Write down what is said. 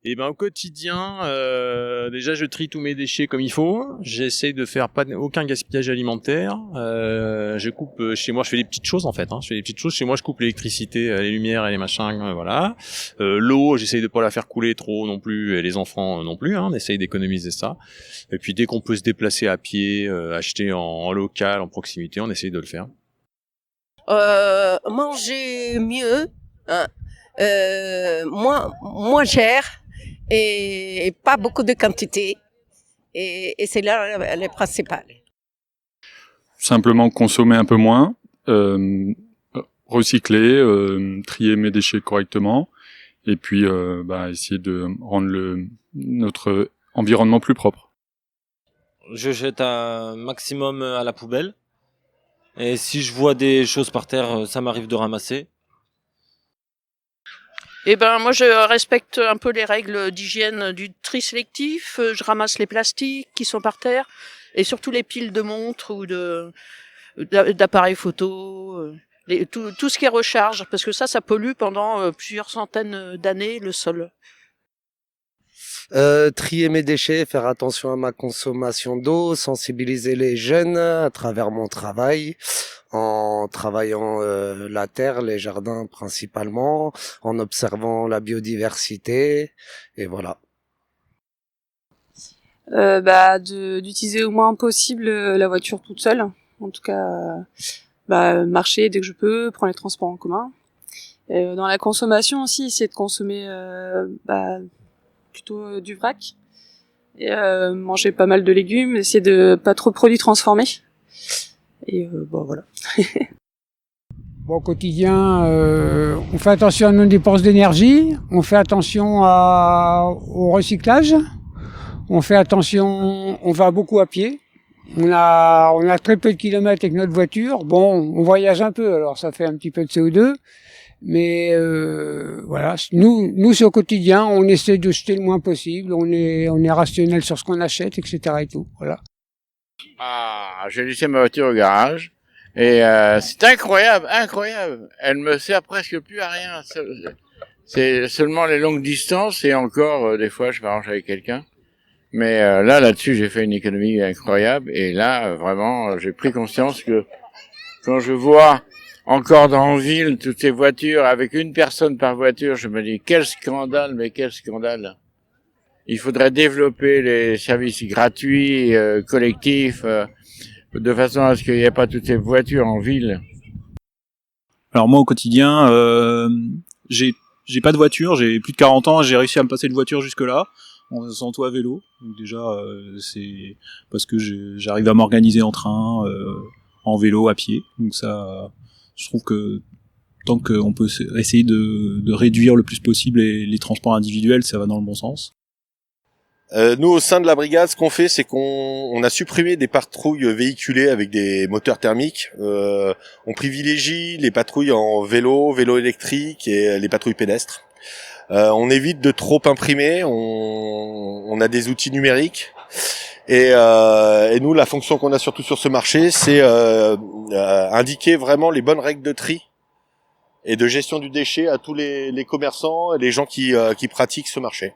Et ben au quotidien, déjà je trie tous mes déchets comme il faut. J'essaye de faire aucun gaspillage alimentaire. Je coupe chez moi, je fais des petites choses en fait. Je fais des petites choses chez moi. Je coupe l'électricité, les lumières et les machins, voilà. L'eau, j'essaye de pas la faire couler trop non plus, et les enfants non plus. On essaye d'économiser ça. Et puis dès qu'on peut se déplacer à pied, acheter en local, en proximité, on essaye de le faire. Manger mieux, hein, moins cher et pas beaucoup de quantité. Et c'est là les principales. Simplement consommer un peu moins, recycler, trier mes déchets correctement, et puis essayer de rendre notre environnement plus propre. Je jette un maximum à la poubelle. Et si je vois des choses par terre, ça m'arrive de ramasser. Eh ben, moi, je respecte un peu les règles d'hygiène du tri sélectif. Je ramasse les plastiques qui sont par terre et surtout les piles de montres ou d'appareils photo, tout ce qui est recharge, parce que ça pollue pendant plusieurs centaines d'années le sol. Trier mes déchets, faire attention à ma consommation d'eau, sensibiliser les jeunes à travers mon travail, en travaillant la terre, les jardins principalement, en observant la biodiversité, et voilà. D'utiliser au moins possible la voiture toute seule. En tout cas, marcher dès que je peux, prendre les transports en commun. Dans la consommation aussi, essayer de consommer plutôt du vrac. Et manger pas mal de légumes, essayer de pas trop de produits transformés. Et voilà. Bon, au quotidien, on fait attention à nos dépenses d'énergie, on fait attention au recyclage, on fait attention, on va beaucoup à pied. On a très peu de kilomètres avec notre voiture. Bon, on voyage un peu, alors ça fait un petit peu de CO2. Mais voilà, nous c'est au quotidien, on essaie de jeter le moins possible, on est rationnel sur ce qu'on achète, etc. et tout. Voilà. J'ai laissé ma voiture au garage et c'est incroyable. Elle me sert presque plus à rien. C'est seulement les longues distances et encore des fois je m'arrange avec quelqu'un. Mais là-dessus j'ai fait une économie incroyable et là vraiment j'ai pris conscience que quand je vois encore dans la ville toutes ces voitures avec une personne par voiture, je me dis quel scandale, mais quel scandale. Il faudrait développer les services gratuits, collectifs, de façon à ce qu'il n'y ait pas toutes ces voitures en ville. Alors moi au quotidien, j'ai pas de voiture, j'ai plus de 40 ans, j'ai réussi à me passer de voiture jusque là. Sans tout à vélo. Donc déjà c'est parce que j'arrive à m'organiser en train, en vélo, à pied. Donc ça, je trouve que tant qu'on peut essayer de réduire le plus possible les transports individuels, ça va dans le bon sens. Nous, au sein de la brigade, ce qu'on fait, c'est qu'on a supprimé des patrouilles véhiculées avec des moteurs thermiques. On privilégie les patrouilles en vélo électrique et les patrouilles pédestres. On évite de trop imprimer. On a des outils numériques. Et nous, la fonction qu'on a surtout sur ce marché, c'est indiquer vraiment les bonnes règles de tri et de gestion du déchet à tous les commerçants et les gens qui pratiquent ce marché.